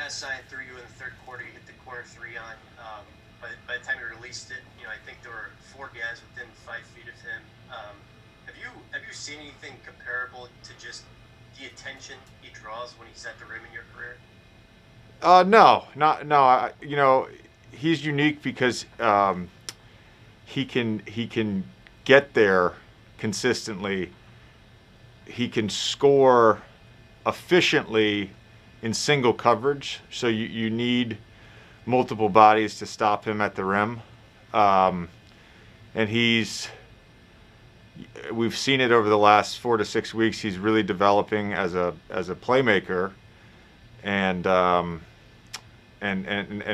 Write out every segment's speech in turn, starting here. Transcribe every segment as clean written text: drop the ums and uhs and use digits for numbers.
pass Zion threw you in the third quarter. You hit the corner three on. By the time you released it, I think there were 4 guys within 5 feet of him. Have you seen anything comparable to just the attention he draws when he's at the rim in your career? No. He's unique because he can get there consistently. He can score efficiently in single coverage, so you need multiple bodies to stop him at the rim. And we've seen it over the last 4 to 6 weeks. He's really developing as a playmaker and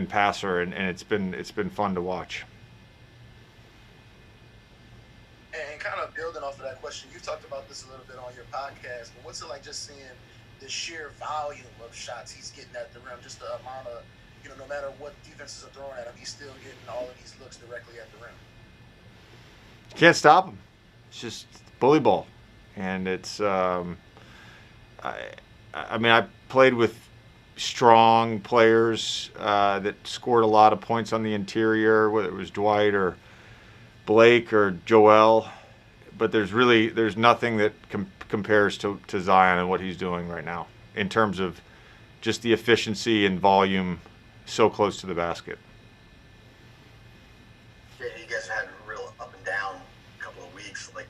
passer, and it's been fun to watch. And kind of building off of that question, you talked about this a little bit on your podcast, but what's it like just seeing the sheer volume of shots he's getting at the rim, just the amount of, no matter what defenses are throwing at him, he's still getting all of these looks directly at the rim. You can't stop him. It's just bully ball. And it's, I played with strong players that scored a lot of points on the interior, whether it was Dwight or Blake or Joel. But there's nothing that compares to Zion and what he's doing right now in terms of just the efficiency and volume so close to the basket. Yeah, you guys had a real up and down couple of weeks, like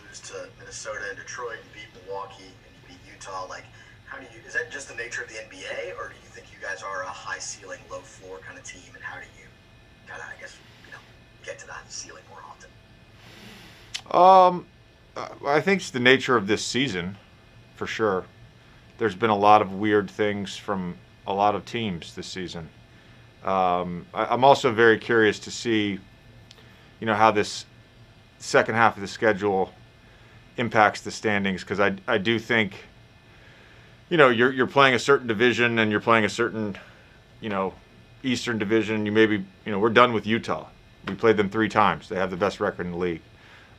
lose to Minnesota and Detroit, and beat Milwaukee, and you beat Utah. Like, is that just the nature of the NBA, or do you think you guys are a high ceiling, low floor kind of team, and how do you kind of, get to that ceiling more often? I think it's the nature of this season, for sure. There's been a lot of weird things from a lot of teams this season. I'm also very curious to see, how this second half of the schedule impacts the standings, because I do think, you're playing a certain division and you're playing a certain, Eastern Division. You maybe, we're done with Utah. We played them 3 times. They have the best record in the league.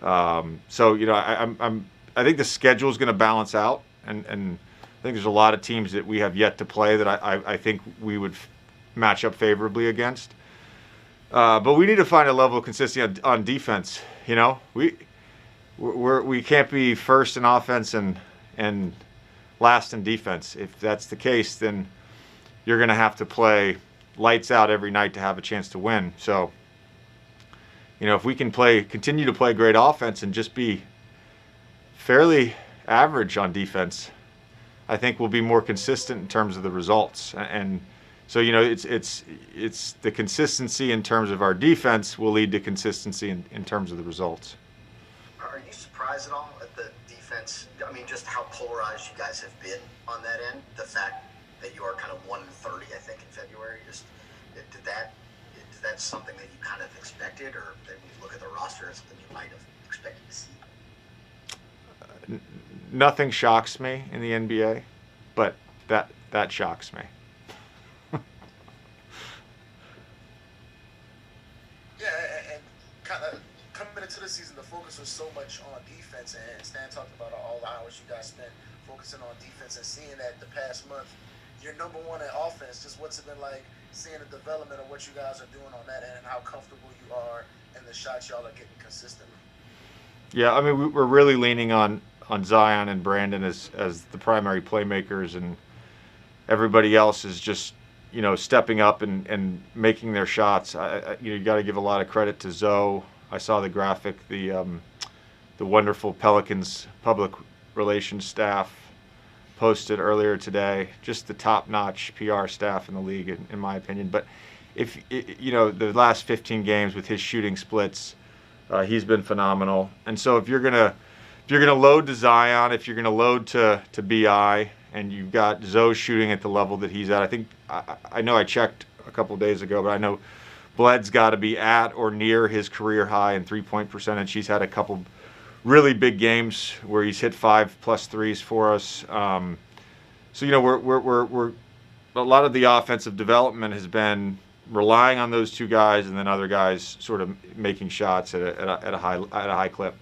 So I think the schedule is going to balance out, and I think there's a lot of teams that we have yet to play that I think we would match up favorably against. But we need to find a level of consistency on defense. We can't be first in offense and last in defense. If that's the case, then you're going to have to play lights out every night to have a chance to win. So, if we can continue to play great offense and just be fairly average on defense, I think we'll be more consistent in terms of the results. And so, it's the consistency in terms of our defense will lead to consistency in terms of the results. Are you surprised at all at the defense? Just how polarized you guys have been on that end. The fact that you are kind of 1-30, I think, in February. Is that something that you kind of expected, or that when you look at the roster, is something you might have expected to see? Nothing shocks me in the NBA, but that shocks me. Yeah, and kind of coming into the season, the focus was so much on defense, and Stan talked about all the hours you guys spent focusing on defense, and seeing that the past month, you're number 1 at offense. Just what's it been like seeing the development of what you guys are doing on that end, and how comfortable you are in the shots y'all are getting consistently? Yeah, we're really leaning on Zion and Brandon as the primary playmakers, and everybody else is just stepping up and making their shots. You got to give a lot of credit to Zoe. I saw the graphic, the wonderful Pelicans public relations staff posted earlier today. Just the top-notch PR staff in the league, in my opinion. But if the last 15 games with his shooting splits, he's been phenomenal. And so if you're gonna load to Zion, if you're gonna load to Bi, and you've got Zoe shooting at the level that he's at, I think I know I checked a couple of days ago, but I know Bled's got to be at or near his career high in 3-point percentage. He's had a couple really big games where he's hit 5+ threes for us. So we're a lot of the offensive development has been relying on those 2 guys, and then other guys sort of making shots at a high clip.